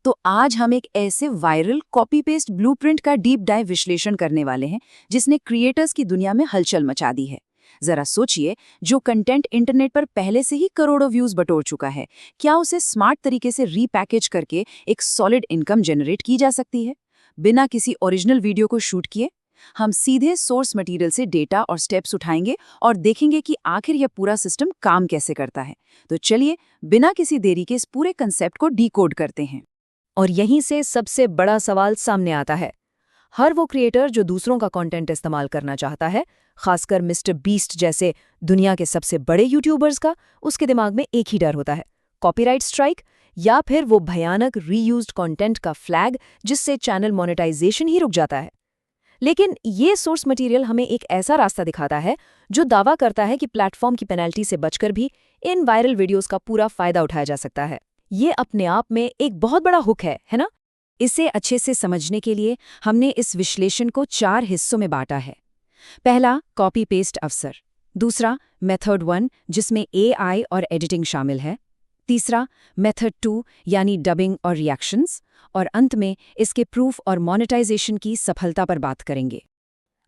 तो आज हम एक ऐसे वायरल कॉपी पेस्ट ब्लूप्रिंट का डीप डाइव विश्लेषण करने वाले हैं जिसने क्रिएटर्स की दुनिया में हलचल मचा दी है। जरा सोचिए, जो कंटेंट इंटरनेट पर पहले से ही करोड़ों व्यूज बटोर चुका है, क्या उसे स्मार्ट तरीके से रीपैकेज करके एक सॉलिड इनकम जनरेट की जा सकती है बिना किसी ओरिजिनल वीडियो को शूट किए? हम सीधे सोर्स मटेरियल से डेटा और स्टेप्स उठाएंगे और देखेंगे कि आखिर यह पूरा सिस्टम काम कैसे करता है। तो चलिए, बिना किसी देरी के इस पूरे कंसेप्ट को डीकोड करते हैं। और यहीं से सबसे बड़ा सवाल सामने आता है। हर वो क्रिएटर जो दूसरों का कंटेंट इस्तेमाल करना चाहता है, खासकर मिस्टर बीस्ट जैसे दुनिया के सबसे बड़े यूट्यूबर्स का, उसके दिमाग में एक ही डर होता है, कॉपीराइट स्ट्राइक या फिर वो भयानक रीयूज्ड कंटेंट का फ्लैग जिससे चैनल मोनेटाइजेशन ही रुक जाता है। लेकिन ये सोर्स मटेरियल हमें एक ऐसा रास्ता दिखाता है जो दावा करता है कि प्लेटफॉर्म की पेनल्टी से बचकर भी इन वायरल वीडियोस का पूरा फायदा उठाया जा सकता है। ये अपने आप में एक बहुत बड़ा हुक है ना? इसे अच्छे से समझने के लिए हमने इस विश्लेषण को 4 हिस्सों में बांटा है। पहला, कॉपी पेस्ट अवसर। दूसरा, मेथड 1 जिसमें AI और एडिटिंग शामिल है। तीसरा, मेथड 2 यानी डबिंग और रिएक्शंस। और अंत में इसके प्रूफ और मोनेटाइजेशन की सफलता पर बात करेंगे।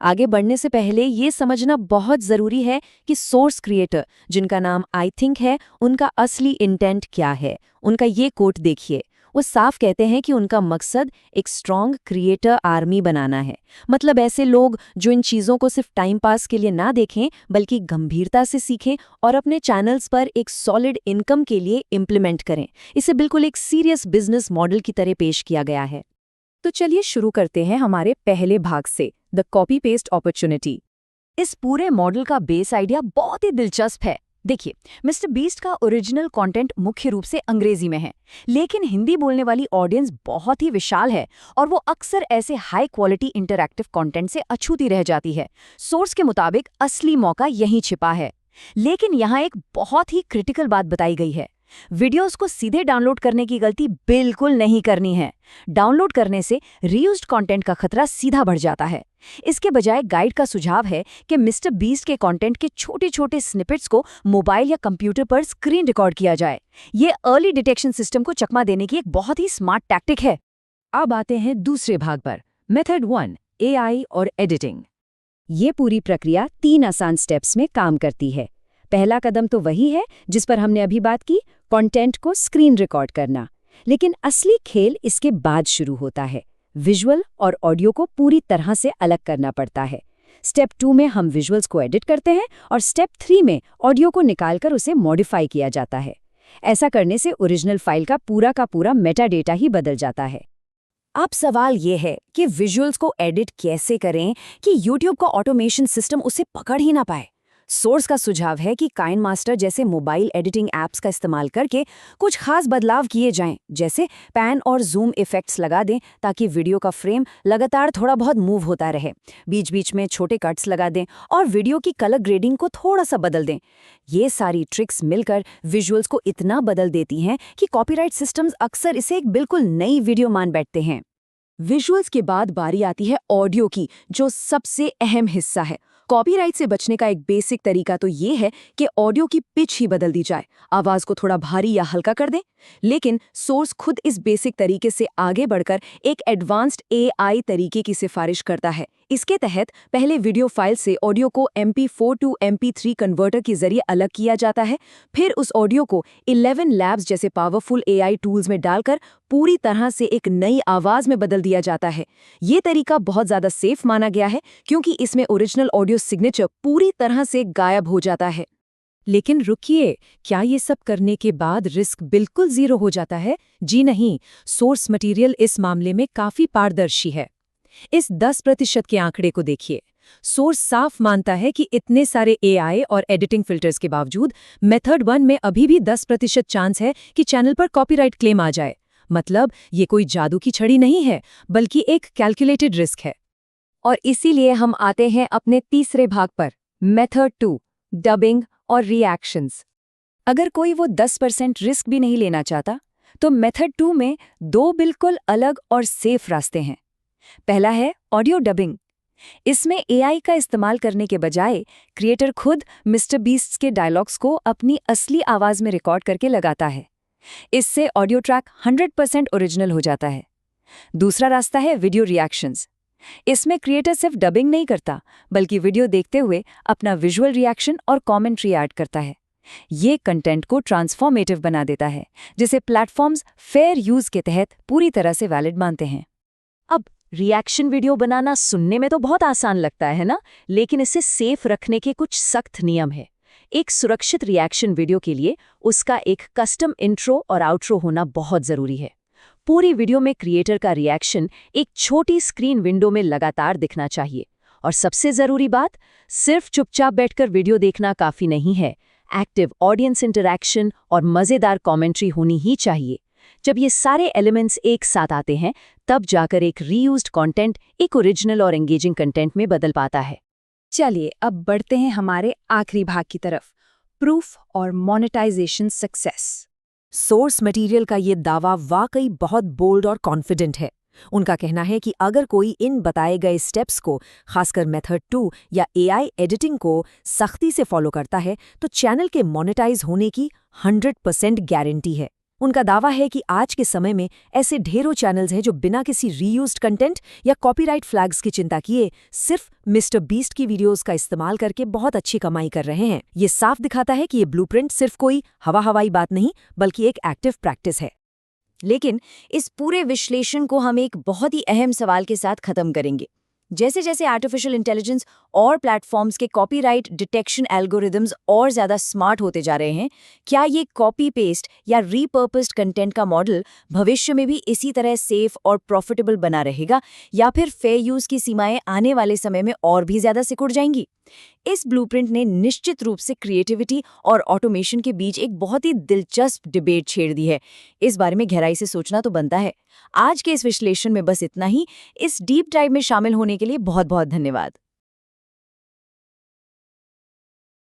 आगे बढ़ने से पहले ये समझना बहुत ज़रूरी है कि सोर्स क्रिएटर, जिनका नाम आई थिंक है, उनका असली इंटेंट क्या है। उनका ये कोट देखिए, वो साफ कहते हैं कि उनका मकसद एक स्ट्रॉन्ग क्रिएटर आर्मी बनाना है। मतलब ऐसे लोग जो इन चीज़ों को सिर्फ टाइम पास के लिए ना देखें, बल्कि गंभीरता से सीखें और अपने चैनल्स पर एक सॉलिड इनकम के लिए इम्प्लीमेंट करें। इसे बिल्कुल एक सीरियस बिजनेस मॉडल की तरह पेश किया गया है। तो चलिए शुरू करते हैं हमारे पहले भाग से, द कॉपी पेस्ट अपॉर्चुनिटी। इस पूरे मॉडल का बेस आइडिया बहुत ही दिलचस्प है। देखिए, मिस्टर बीस्ट का ओरिजिनल कंटेंट मुख्य रूप से अंग्रेजी में है, लेकिन हिंदी बोलने वाली ऑडियंस बहुत ही विशाल है और वो अक्सर ऐसे हाई क्वालिटी इंटरैक्टिव कंटेंट से अछूती रह जाती है। सोर्स के मुताबिक असली मौका यहीं छिपा है। लेकिन यहाँ एक बहुत ही क्रिटिकल बात बताई गई है। वीडियोस को सीधे डाउनलोड करने की गलती बिल्कुल नहीं करनी है। डाउनलोड करने से रीयूज्ड कंटेंट का खतरा सीधा बढ़ जाता है। इसके बजाय गाइड का सुझाव है कि मिस्टर बीस्ट के कंटेंट के छोटे छोटे स्निपेट्स को मोबाइल या कंप्यूटर पर स्क्रीन रिकॉर्ड किया जाए। ये अर्ली डिटेक्शन सिस्टम को चकमा देने की एक बहुत ही स्मार्ट टैक्टिक है। अब आते हैं दूसरे भाग पर, मेथड 1, AI और एडिटिंग। ये पूरी प्रक्रिया 3 आसान स्टेप्स में काम करती है। पहला कदम तो वही है जिस पर हमने अभी बात की, कंटेंट को स्क्रीन रिकॉर्ड करना। लेकिन असली खेल इसके बाद शुरू होता है। विजुअल और ऑडियो को पूरी तरह से अलग करना पड़ता है। स्टेप 2 में हम विजुअल्स को एडिट करते हैं और स्टेप 3 में ऑडियो को निकालकर उसे मॉडिफाई किया जाता है। ऐसा करने से ओरिजिनल फाइल का पूरा मेटा डेटा ही बदल जाता है। अब सवाल ये है कि विजुअल्स को एडिट कैसे करें कि YouTube का ऑटोमेशन सिस्टम उसे पकड़ ही ना पाए। सोर्स का सुझाव है कि काइनमास्टर जैसे मोबाइल एडिटिंग ऐप्स का इस्तेमाल करके कुछ खास बदलाव किए जाएं, जैसे पैन और जूम इफेक्ट्स लगा दें ताकि वीडियो का फ्रेम लगातार थोड़ा बहुत मूव होता रहे। बीच बीच में छोटे कट्स लगा दें और वीडियो की कलर ग्रेडिंग को थोड़ा सा बदल दें। ये सारी ट्रिक्स मिलकर विजुअल्स को इतना बदल देती हैं कि कॉपीराइट सिस्टम्स अक्सर इसे एक बिल्कुल नई वीडियो मान बैठते हैं। विजुअल्स के बाद बारी आती है ऑडियो की, जो सबसे अहम हिस्सा है। कॉपीराइट से बचने का एक बेसिक तरीका तो ये है कि ऑडियो की पिच ही बदल दी जाए, आवाज को थोड़ा भारी या हल्का कर दें। लेकिन सोर्स खुद इस बेसिक तरीके से आगे बढ़कर एक एडवांस्ड AI तरीके की सिफारिश करता है। इसके तहत पहले वीडियो फाइल से ऑडियो को MP4 टू MP3 कन्वर्टर के जरिए अलग किया जाता है। फिर उस ऑडियो को 11 लैब्स जैसे पावरफुल AI टूल्स में डालकर पूरी तरह से एक नई आवाज में बदल दिया जाता है। ये तरीका बहुत ज्यादा सेफ माना गया है क्योंकि इसमें ओरिजिनल ऑडियो सिग्नेचर पूरी तरह से गायब हो जाता है। लेकिन रुकिए, क्या ये सब करने के बाद रिस्क बिल्कुल जीरो हो जाता है? जी नहीं, सोर्स मटेरियल इस मामले में काफी पारदर्शी है। इस 10% के आंकड़े को देखिए। सोर्स साफ मानता है कि इतने सारे AI और एडिटिंग फिल्टर्स के बावजूद मेथड 1 में अभी भी 10% चांस है कि चैनल पर कॉपीराइट क्लेम आ जाए। मतलब ये कोई जादू की छड़ी नहीं है, बल्कि एक कैलकुलेटेड रिस्क है। और इसीलिए हम आते हैं अपने तीसरे भाग पर, मेथड 2, डबिंग और रिएक्शंस। अगर कोई वो 10% रिस्क भी नहीं लेना चाहता, तो मेथड 2 में 2 बिल्कुल अलग और सेफ रास्ते हैं। पहला है ऑडियो डबिंग। इसमें AI का इस्तेमाल करने के बजाय क्रिएटर खुद मिस्टर बीस्ट के डायलॉग्स को अपनी असली आवाज में रिकॉर्ड करके लगाता है। इससे ऑडियो ट्रैक 100% ओरिजिनल हो जाता है। दूसरा रास्ता है वीडियो रिएक्शंस। इसमें क्रिएटर सिर्फ डबिंग नहीं करता, बल्कि वीडियो देखते हुए अपना विजुअल रिएक्शन और कमेंट्री ऐड करता है। ये कंटेंट को ट्रांसफॉर्मेटिव बना देता है, जिसे प्लेटफॉर्म्स फेयर यूज के तहत पूरी तरह से वैलिड मानते हैं। अब रिएक्शन वीडियो बनाना सुनने में तो बहुत आसान लगता है ना, लेकिन इसे सेफ रखने के कुछ सख्त नियम है। एक सुरक्षित रिएक्शन वीडियो के लिए उसका एक कस्टम इंट्रो और आउट्रो होना बहुत जरूरी है। पूरी वीडियो में क्रिएटर का रिएक्शन एक छोटी स्क्रीन विंडो में लगातार दिखना चाहिए। और सबसे जरूरी बात, सिर्फ चुपचाप बैठकर वीडियो देखना काफी नहीं है। एक्टिव ऑडियंस इंटरैक्शन और मजेदार कमेंट्री होनी ही चाहिए। जब ये सारे एलिमेंट्स एक साथ आते हैं, तब जाकर एक रीयूज्ड कंटेंट एक ओरिजिनल और एंगेजिंग कंटेंट में बदल पाता है। चलिए अब बढ़ते हैं हमारे आखिरी भाग की तरफ, प्रूफ और मोनेटाइजेशन सक्सेस। सोर्स मटेरियल का ये दावा वाकई बहुत बोल्ड और कॉन्फिडेंट है। उनका कहना है कि अगर कोई इन बताए गए स्टेप्स को, खासकर मेथड 2 या एआई एडिटिंग को सख्ती से फॉलो करता है, तो चैनल के मोनेटाइज होने की 100% गारंटी है। उनका दावा है कि आज के समय में ऐसे ढेरों चैनल्स हैं जो बिना किसी रीयूज्ड कंटेंट या कॉपीराइट फ्लैग्स की चिंता किए सिर्फ मिस्टर बीस्ट की वीडियोस का इस्तेमाल करके बहुत अच्छी कमाई कर रहे हैं। ये साफ दिखाता है कि ये ब्लूप्रिंट सिर्फ कोई हवाई बात नहीं, बल्कि एक एक्टिव प्रैक्टिस है। लेकिन इस पूरे विश्लेषण को हम एक बहुत ही अहम सवाल के साथ खत्म करेंगे। जैसे जैसे आर्टिफिशियल इंटेलिजेंस और प्लेटफॉर्म्स के कॉपीराइट डिटेक्शन एल्गोरिदम्स और ज़्यादा स्मार्ट होते जा रहे हैं, क्या ये कॉपी पेस्ट या रीपर्पस्ड कंटेंट का मॉडल भविष्य में भी इसी तरह सेफ और प्रॉफिटेबल बना रहेगा, या फिर फेयर यूज़ की सीमाएं आने वाले समय में और भी ज़्यादा सिकुड़ जाएंगी? इस ब्लूप्रिंट ने निश्चित रूप से क्रिएटिविटी और ऑटोमेशन के बीच एक बहुत ही दिलचस्प डिबेट छेड़ दी है। इस बारे में गहराई से सोचना तो बनता है। आज के इस विश्लेषण में बस इतना ही। इस डीप डाइव में शामिल होने के लिए बहुत बहुत धन्यवाद।